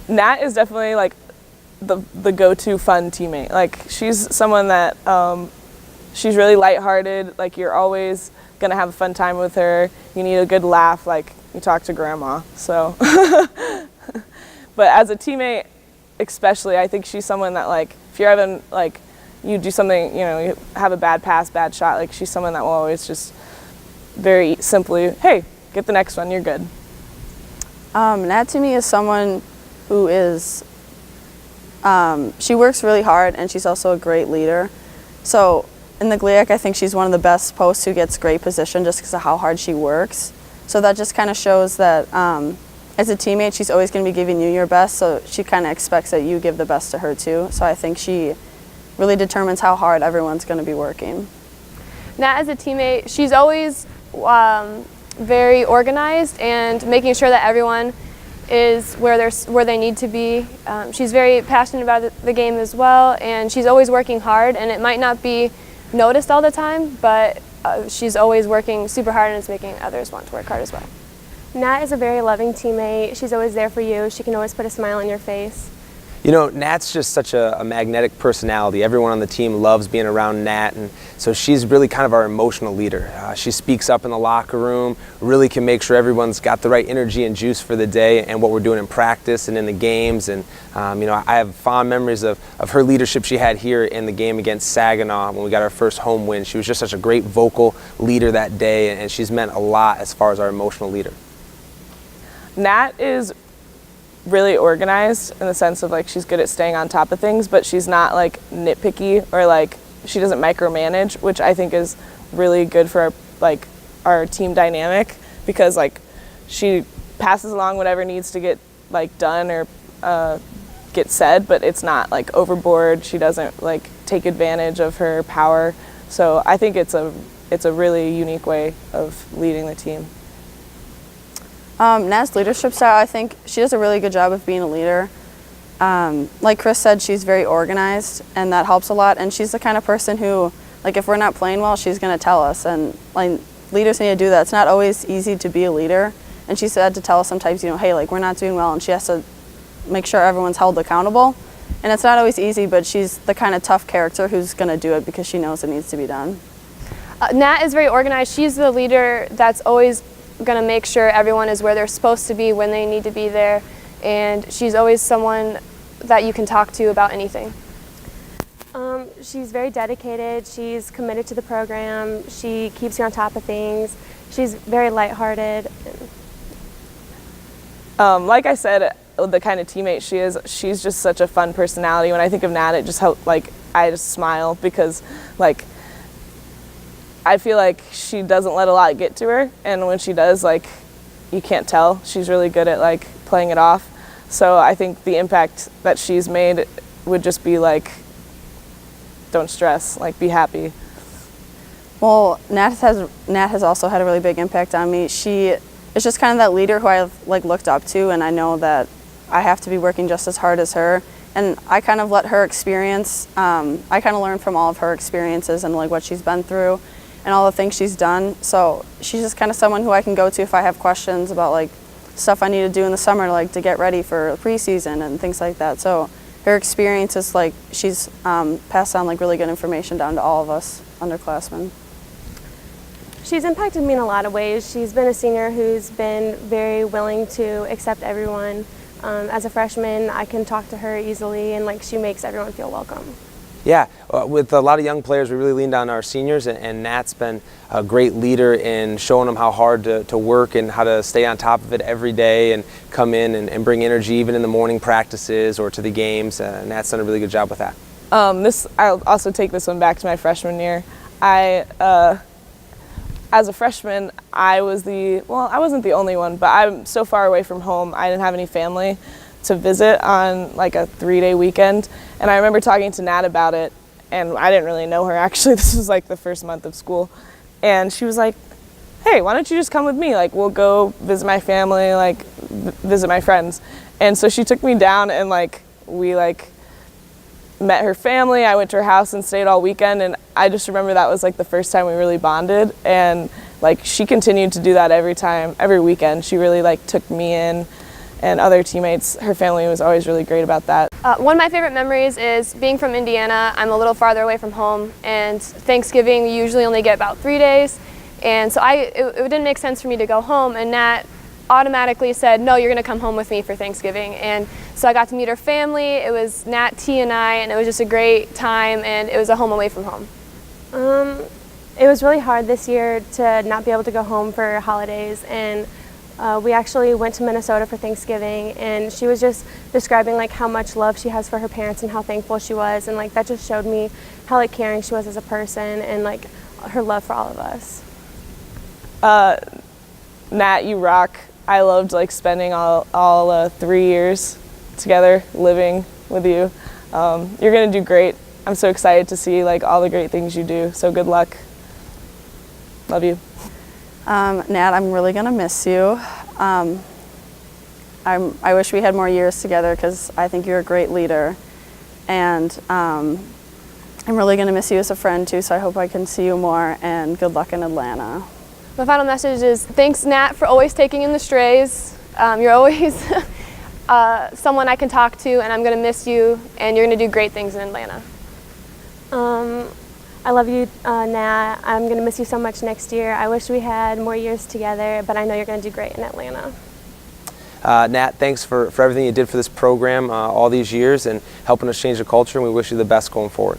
Nat is definitely like the go-to fun teammate. Like she's someone that she's really lighthearted. Like you're always gonna have a fun time with her. You need a good laugh, like you talk to grandma. So, but as a teammate, especially, I think she's someone that like if you're having like you do something, you know, you have a bad pass, bad shot. Like she's someone that will always just very simply, hey, get the next one. You're good. Nat to me is someone who is, she works really hard and she's also a great leader. So in the GLIAC, I think she's one of the best posts who gets great position just because of how hard she works. So that just kind of shows that as a teammate, she's always going to be giving you your best. So she kind of expects that you give the best to her too. So I think she really determines how hard everyone's going to be working. Nat, as a teammate, she's always very organized and making sure that everyone is where they need to be. She's very passionate about the game as well, and she's always working hard, and it might not be noticed all the time, but she's always working super hard and it's making others want to work hard as well. Nat is a very loving teammate. She's always there for you. She can always put a smile on your face. You know, Nat's just such a magnetic personality. Everyone on the team loves being around Nat, and so she's really kind of our emotional leader. She speaks up in the locker room, really can make sure everyone's got the right energy and juice for the day and what we're doing in practice and in the games. And you know, I have fond memories of her leadership she had here in the game against Saginaw when we got our first home win. She was just such a great vocal leader that day, and she's meant a lot as far as our emotional leader. Nat is really organized in the sense of like she's good at staying on top of things, but she's not like nitpicky or like she doesn't micromanage, which I think is really good for our team dynamic, because like she passes along whatever needs to get like done or get said, but it's not like overboard. She doesn't like take advantage of her power. So I think it's a really unique way of leading the team. Nat's leadership style, I think she does a really good job of being a leader. Like Chris said, she's very organized, and that helps a lot. And she's the kind of person who, like, if we're not playing well, she's going to tell us. And like, leaders need to do that. It's not always easy to be a leader. And she's had to tell us sometimes, you know, hey, like, we're not doing well, and she has to make sure everyone's held accountable. And it's not always easy, but she's the kind of tough character who's going to do it because she knows it needs to be done. Nat is very organized. She's the leader that's always going to make sure everyone is where they're supposed to be when they need to be there, and she's always someone that you can talk to about anything. She's very dedicated. She's committed to the program. She keeps you on top of things. She's very lighthearted. Like I said, the kind of teammate she is, she's just such a fun personality. When I think of Nat, it just helps, like, I just smile because like I feel like she doesn't let a lot get to her, and when she does, like, you can't tell. She's really good at like playing it off. So I think the impact that she's made would just be like, don't stress, like be happy. Well, Nat has also had a really big impact on me. She is just kind of that leader who I've like looked up to, and I know that I have to be working just as hard as her. And I kind of let her experience, I kind of learn from all of her experiences and like what she's been through and all the things she's done. So she's just kind of someone who I can go to if I have questions about like stuff I need to do in the summer, like to get ready for preseason and things like that. So her experience is like she's passed on like really good information down to all of us underclassmen. She's impacted me in a lot of ways. She's been a senior who's been very willing to accept everyone. As a freshman, I can talk to her easily, and like she makes everyone feel welcome. Yeah, with a lot of young players, we really leaned on our seniors, and Nat's been a great leader in showing them how hard to work and how to stay on top of it every day and come in and bring energy even in the morning practices or to the games. Nat's done a really good job with that. I'll also take this one back to my freshman year. As a freshman, I wasn't the only one, but I'm so far away from home, I didn't have any family to visit on like a 3-day weekend. And I remember talking to Nat about it, and I didn't really know her actually. This was like the first month of school. And she was like, hey, why don't you just come with me? Like, we'll go visit my family, like visit my friends. And so she took me down, and like we like met her family. I went to her house and stayed all weekend, and I just remember that was like the first time we really bonded. And like she continued to do that every weekend. She really like took me in and other teammates. Her family was always really great about that. One of my favorite memories is being from Indiana. I'm a little farther away from home, and Thanksgiving we usually only get about 3 days, and so it didn't make sense for me to go home, and Nat automatically said, no, you're going to come home with me for Thanksgiving. And so I got to meet her family. It was Nat, T, and I, and it was just a great time, and it was a home away from home. It was really hard this year to not be able to go home for holidays, and we actually went to Minnesota for Thanksgiving, and she was just describing like how much love she has for her parents and how thankful she was, and like that just showed me how like caring she was as a person and like her love for all of us. Nat, you rock. I loved like spending all 3 years together living with you. You're gonna do great. I'm so excited to see like all the great things you do. So good luck. Love you. Nat, I'm really gonna miss you. I wish we had more years together because I think you're a great leader, and I'm really gonna miss you as a friend too. So I hope I can see you more. And good luck in Atlanta. My final message is thanks, Nat, for always taking in the strays. You're always someone I can talk to, and I'm going to miss you, and you're going to do great things in Atlanta. I love you, Nat. I'm going to miss you so much next year. I wish we had more years together, but I know you're going to do great in Atlanta. Nat, thanks for everything you did for this program all these years and helping us change the culture, and we wish you the best going forward.